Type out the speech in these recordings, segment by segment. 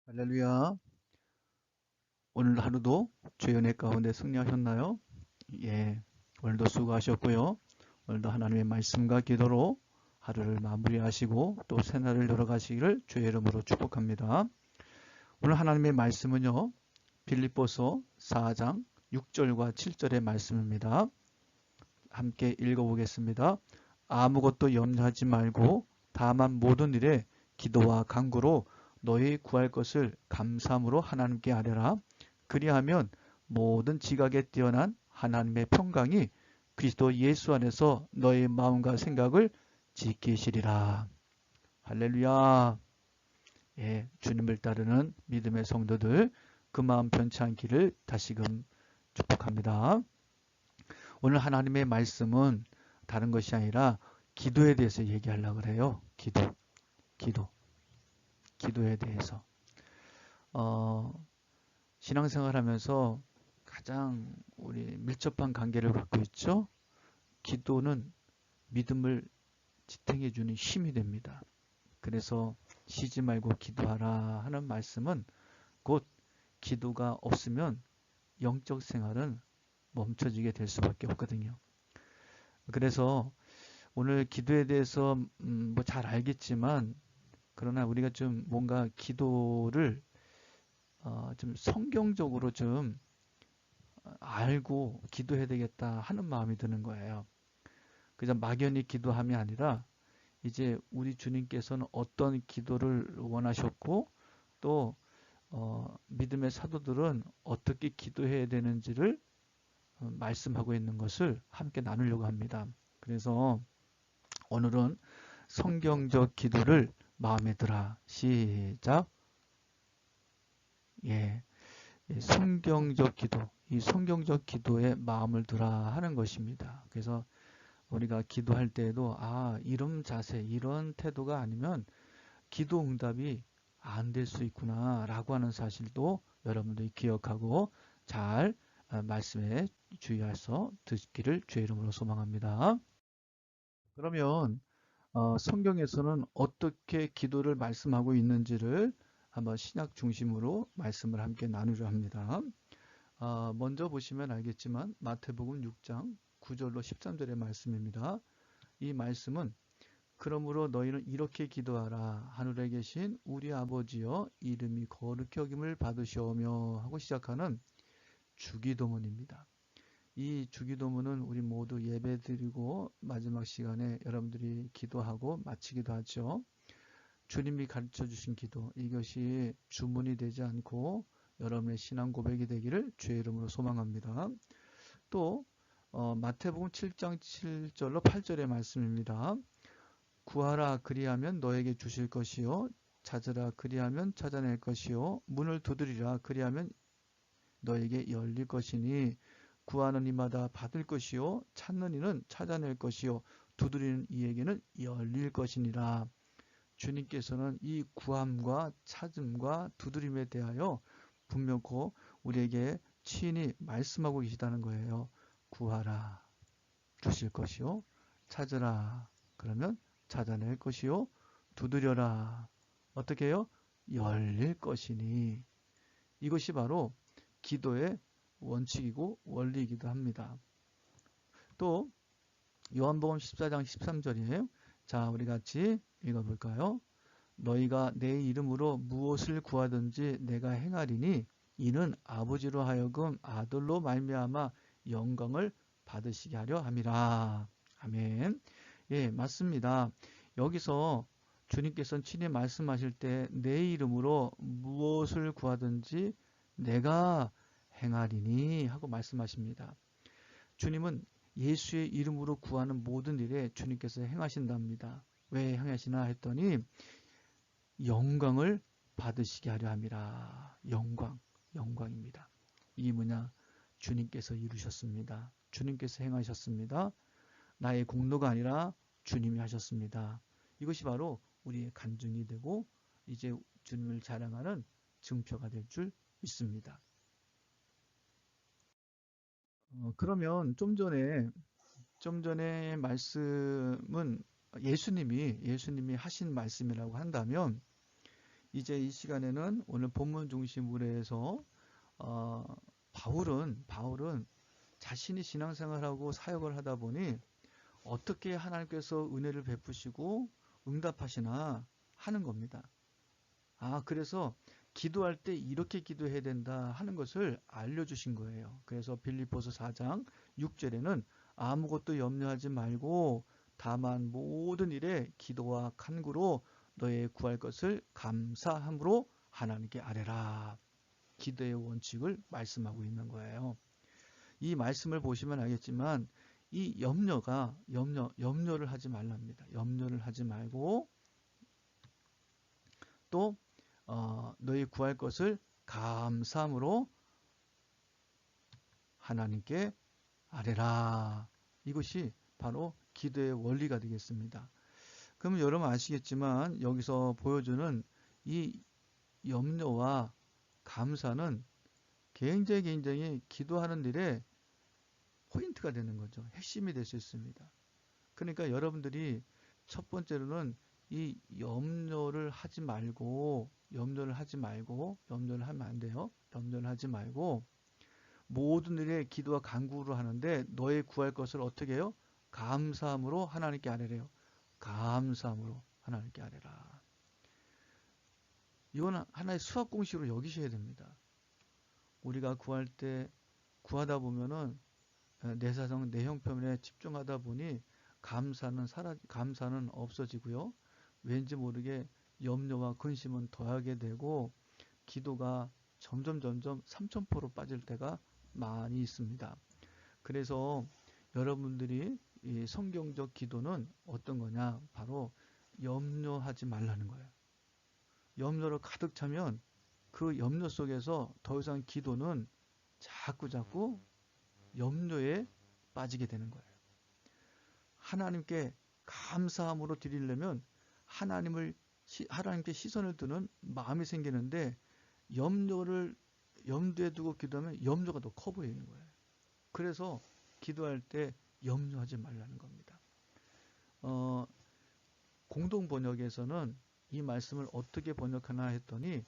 할렐루야. 오늘 하루도 주의 은혜 가운데 승리하셨나요? 예. 오늘도 수고하셨고요. 오늘도 하나님의 말씀과 기도로 하루를 마무리하시고 또 새날을 열어가시기를 주의 이름으로 축복합니다. 오늘 하나님의 말씀은요. 빌립보서 4장 6절과 7절의 말씀입니다. 함께 읽어보겠습니다. 아무것도 염려하지 말고 다만 모든 일에 기도와 간구로 너희 구할 것을 감사함으로 하나님께 아뢰라. 그리하면 모든 지각에 뛰어난 하나님의 평강이 그리스도 예수 안에서 너의 마음과 생각을 지키시리라. 할렐루야. 예, 주님을 따르는 믿음의 성도들 그 마음 편치 않기를 다시금 축복합니다. 오늘 하나님의 말씀은 다른 것이 아니라 기도에 대해서 얘기하려고 그래요. 기도에 대해서. 신앙생활 하면서 가장 우리 밀접한 관계를 갖고 있죠. 기도는 믿음을 지탱해주는 힘이 됩니다. 그래서 쉬지 말고 기도하라 하는 말씀은 곧 기도가 없으면 영적 생활은 멈춰지게 될 수밖에 없거든요. 그래서 오늘 기도에 대해서 뭐 잘 알겠지만 그러나 우리가 좀 뭔가 기도를 좀 성경적으로 좀 알고 기도해야 되겠다 하는 마음이 드는 거예요. 그냥 막연히 기도함이 아니라 이제 우리 주님께서는 어떤 기도를 원하셨고 또 믿음의 사도들은 어떻게 기도해야 되는지를 말씀하고 있는 것을 함께 나누려고 합니다. 그래서 오늘은 성경적 기도를 마음에 들어. 시작. 예. 성경적 기도. 이 성경적 기도에 마음을 들어 하는 것입니다. 그래서 우리가 기도할 때에도 이런 자세, 이런 태도가 아니면 기도 응답이 안 될 수 있구나 라고 하는 사실도 여러분들이 기억하고 잘 말씀에 주의해서 듣기를 주의 이름으로 소망합니다. 그러면 성경에서는 어떻게 기도를 말씀하고 있는지를 한번 신약 중심으로 말씀을 함께 나누려 합니다. 먼저 보시면 알겠지만 마태복음 6장 9절로 13절의 말씀입니다. 이 말씀은 그러므로 너희는 이렇게 기도하라. 하늘에 계신 우리 아버지여 이름이 거룩히 여김을 받으시오며 하고 시작하는 주기도문입니다. 이 주기도문은 우리 모두 예배드리고 마지막 시간에 여러분들이 기도하고 마치기도 하죠. 주님이 가르쳐 주신 기도, 이것이 주문이 되지 않고 여러분의 신앙 고백이 되기를 주의 이름으로 소망합니다. 또 마태복음 7장 7절로 8절의 말씀입니다. 구하라 그리하면 너에게 주실 것이요 찾으라 그리하면 찾아낼 것이요 문을 두드리라 그리하면 너에게 열릴 것이니 구하는 이마다 받을 것이요 찾는 이는 찾아낼 것이요 두드리는 이에게는 열릴 것이니라. 주님께서는 이 구함과 찾음과 두드림에 대하여 분명코 우리에게 친히 말씀하고 계시다는 거예요. 구하라 주실 것이요 찾으라 그러면 찾아낼 것이요 두드려라 어떻게 해요? 열릴 것이니. 이것이 바로 기도의 원칙이고 원리이기도 합니다. 또 요한복음 14장 13절이에요. 자, 우리 같이 읽어볼까요? 너희가 내 이름으로 무엇을 구하든지 내가 행하리니 이는 아버지로 하여금 아들로 말미암아 영광을 받으시게 하려 함이라. 아멘. 예, 맞습니다. 여기서 주님께서는 친히 말씀하실 때 내 이름으로 무엇을 구하든지 내가 행하리니 하고 말씀하십니다. 주님은 예수의 이름으로 구하는 모든 일에 주님께서 행하신답니다. 왜 행하시나 했더니 영광을 받으시게 하려 함이라. 영광입니다. 이게 뭐냐? 주님께서 이루셨습니다. 주님께서 행하셨습니다. 나의 공로가 아니라 주님이 하셨습니다. 이것이 바로 우리의 간증이 되고 이제 주님을 자랑하는 증표가 될 줄 믿습니다. 그러면 좀 전에 말씀은 예수님이 하신 말씀이라고 한다면 이제 이 시간에는 오늘 본문 중심으로 해서 바울은 자신이 신앙생활하고 사역을 하다 보니 어떻게 하나님께서 은혜를 베푸시고 응답하시나 하는 겁니다. 그래서 기도할 때 이렇게 기도해야 된다 하는 것을 알려주신 거예요. 그래서 빌립보서 4장 6절에는 아무것도 염려하지 말고 다만 모든 일에 기도와 간구로 너의 구할 것을 감사함으로 하나님께 아뢰라. 기도의 원칙을 말씀하고 있는 거예요. 이 말씀을 보시면 알겠지만 이 염려를 하지 말랍니다. 염려를 하지 말고 또 너희 구할 것을 감사함으로 하나님께 아뢰라. 이것이 바로 기도의 원리가 되겠습니다. 그러면 여러분 아시겠지만 여기서 보여주는 이 염려와 감사는 굉장히 기도하는 일에 포인트가 되는 거죠. 핵심이 될 수 있습니다. 그러니까 여러분들이 첫 번째로는 이 염려를 하면 안 돼요. 염려를 하지 말고 모든 일에 기도와 간구로 하는데 너의 구할 것을 어떻게 해요? 감사함으로 하나님께 아뢰래요. 감사함으로 하나님께 아뢰라. 이건 하나의 수학 공식으로 여기셔야 됩니다. 우리가 구하다 보면은 내 사정, 내 형편에 집중하다 보니 감사는 없어지고요. 왠지 모르게 염려와 근심은 더하게 되고 기도가 점점 삼천포로 빠질 때가 많이 있습니다. 그래서 여러분들이 이 성경적 기도는 어떤 거냐? 바로 염려하지 말라는 거예요. 염려로 가득 차면 그 염려 속에서 더 이상 기도는 자꾸 염려에 빠지게 되는 거예요. 하나님께 감사함으로 드리려면 하나님께 시선을 두는 마음이 생기는데 염두에 두고 기도하면 염려가 더 커 보이는 거예요. 그래서 기도할 때 염려하지 말라는 겁니다. 공동 번역에서는 이 말씀을 어떻게 번역하나 했더니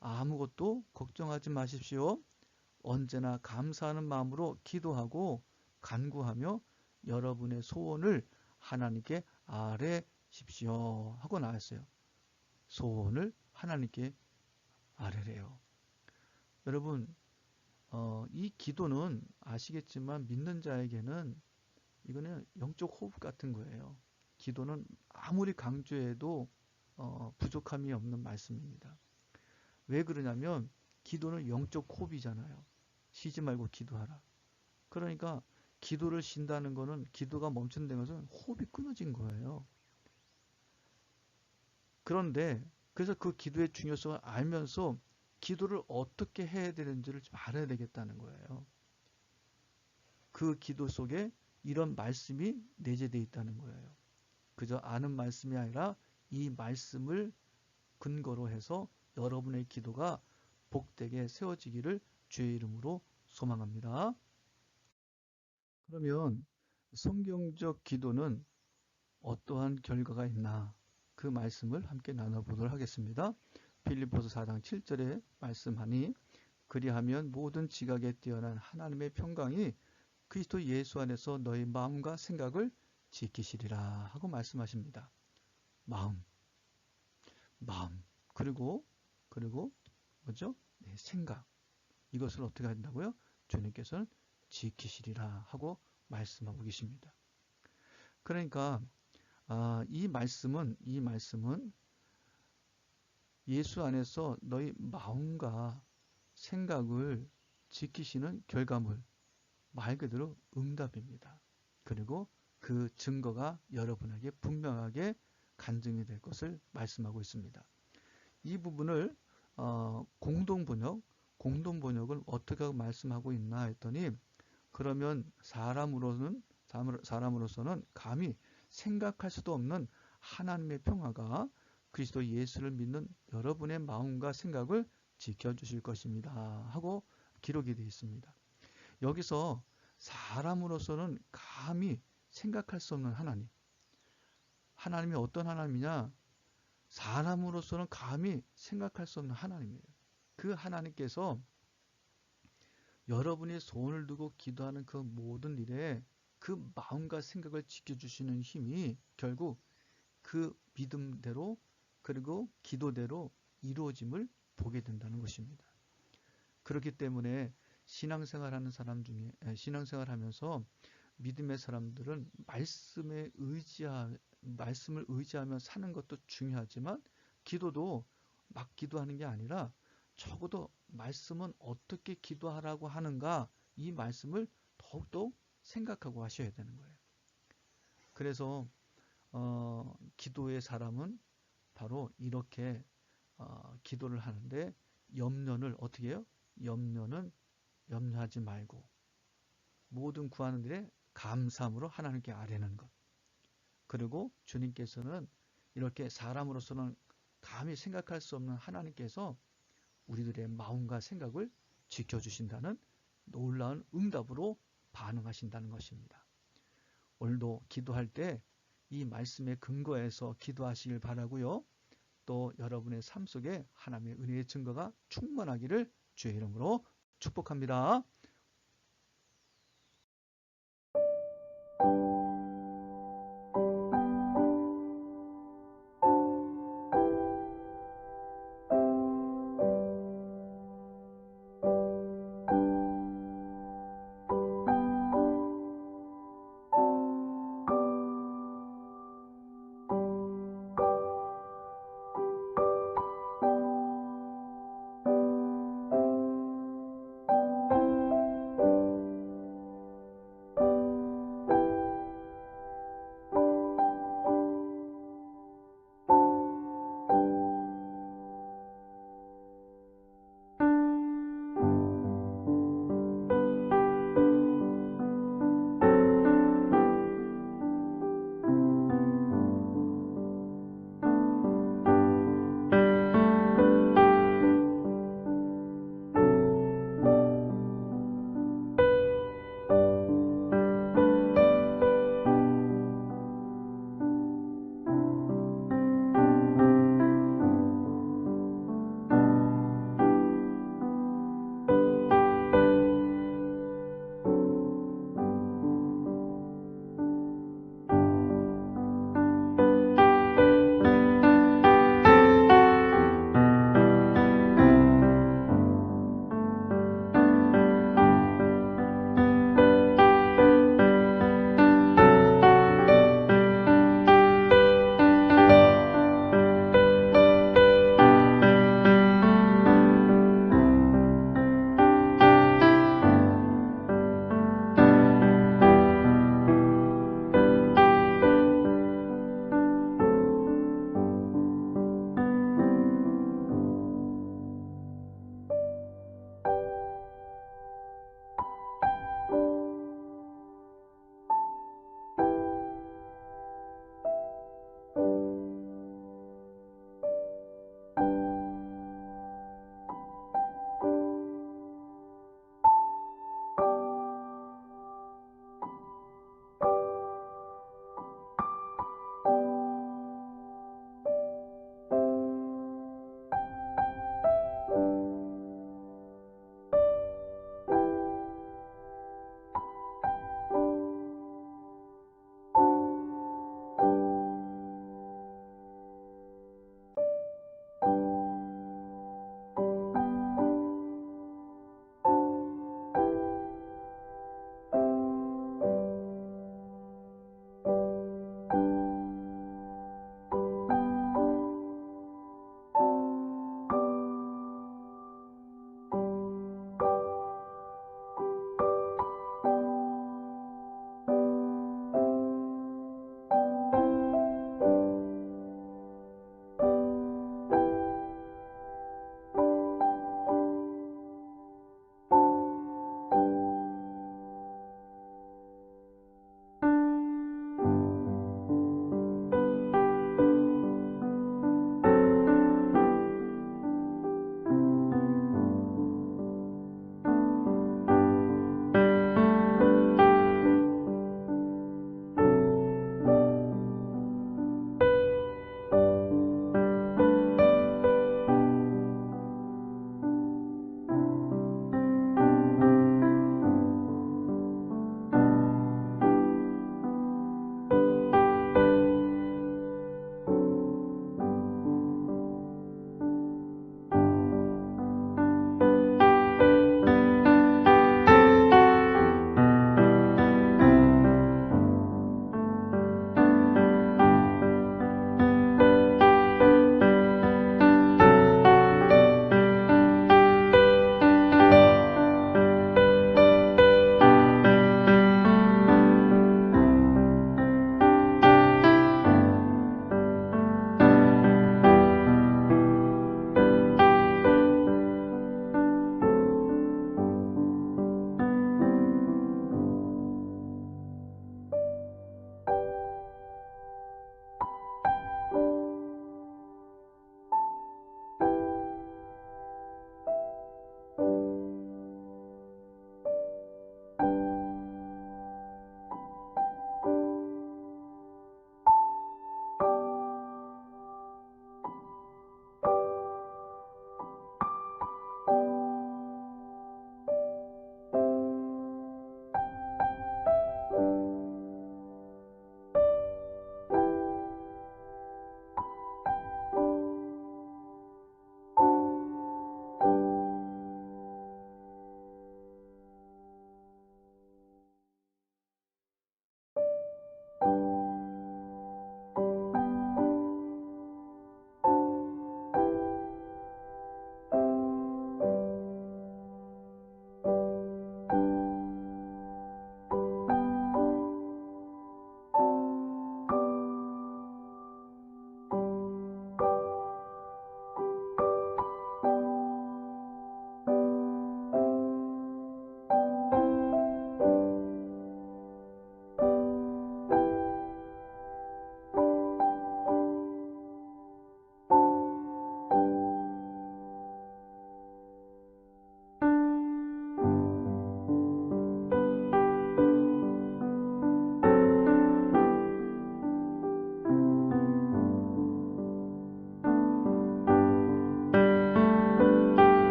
아무것도 걱정하지 마십시오. 언제나 감사하는 마음으로 기도하고 간구하며 여러분의 소원을 하나님께 아뢰십시오 하고 나왔어요. 소원을 하나님께 아뢰래요. 여러분 이 기도는 아시겠지만 믿는 자에게는 이거는 영적 호흡 같은 거예요. 기도는 아무리 강조해도 부족함이 없는 말씀입니다. 왜 그러냐면 기도는 영적 호흡이잖아요. 쉬지 말고 기도하라. 그러니까 기도를 쉰다는 거는 기도가 멈춘다는 것은 호흡이 끊어진 거예요. 그런데 그래서 그 기도의 중요성을 알면서 기도를 어떻게 해야 되는지를 좀 알아야 되겠다는 거예요. 그 기도 속에 이런 말씀이 내재되어 있다는 거예요. 그저 아는 말씀이 아니라 이 말씀을 근거로 해서 여러분의 기도가 복되게 세워지기를 주의 이름으로 소망합니다. 그러면 성경적 기도는 어떠한 결과가 있나 그 말씀을 함께 나눠보도록 하겠습니다. 빌립보서 4장 7절에 말씀하니 그리하면 모든 지각에 뛰어난 하나님의 평강이 그리스도 예수 안에서 너희 마음과 생각을 지키시리라 하고 말씀하십니다. 마음 그리고 뭐죠? 네, 생각 이것을 어떻게 한다고요? 주님께서는 지키시리라 하고 말씀하고 계십니다. 그러니까 이 말씀은 예수 안에서 너희 마음과 생각을 지키시는 결과물, 말 그대로 응답입니다. 그리고 그 증거가 여러분에게 분명하게 간증이 될 것을 말씀하고 있습니다. 이 부분을 공동번역을 어떻게 말씀하고 있나 했더니 그러면 사람으로서는 감히 생각할 수도 없는 하나님의 평화가 그리스도 예수를 믿는 여러분의 마음과 생각을 지켜주실 것입니다 하고 기록이 되어 있습니다. 여기서 사람으로서는 감히 생각할 수 없는 하나님이 어떤 하나님이냐? 사람으로서는 감히 생각할 수 없는 하나님이에요. 그 하나님께서 여러분이 소원을 두고 기도하는 그 모든 일에 그 마음과 생각을 지켜주시는 힘이 결국 그 믿음대로 그리고 기도대로 이루어짐을 보게 된다는 것입니다. 그렇기 때문에 신앙생활하는 사람 중에 신앙생활하면서 믿음의 사람들은 말씀을 의지하며 사는 것도 중요하지만 기도도 막 기도하는 게 아니라 적어도 말씀은 어떻게 기도하라고 하는가 이 말씀을 더욱더 생각하고 하셔야 되는 거예요. 그래서 기도의 사람은 바로 이렇게 기도를 하는데 염려를 어떻게 해요? 염려는 염려하지 말고 모든 구하는 일에 감사함으로 하나님께 아뢰는 것. 그리고 주님께서는 이렇게 사람으로서는 감히 생각할 수 없는 하나님께서 우리들의 마음과 생각을 지켜주신다는 놀라운 응답으로 반응하신다는 것입니다. 오늘도 기도할 때 이 말씀에 근거해서 기도하시길 바라고요. 또 여러분의 삶 속에 하나님의 은혜의 증거가 충만하기를 주의 이름으로 축복합니다.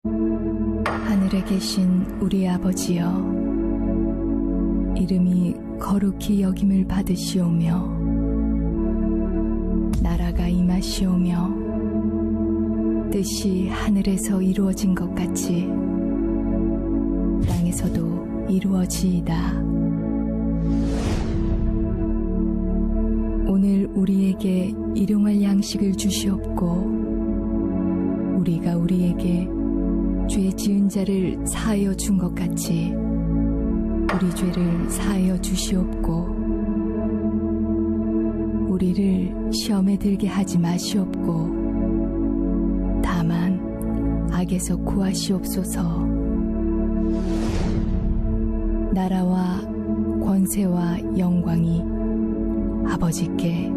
하늘에 계신 우리 아버지여, 이름이 거룩히 여김을 받으시오며 나라가 임하시오며 뜻이 하늘에서 이루어진 것 같이 땅에서도 이루어지이다. 오늘 우리에게 일용할 양식을 주시옵고 우리가 우리에게 죄 지은 자를 사하여 준 것 같이 우리 죄를 사하여 주시옵고 우리를 시험에 들게 하지 마시옵고 다만 악에서 구하시옵소서. 나라와 권세와 영광이 아버지께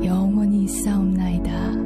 영원히 있사옵나이다.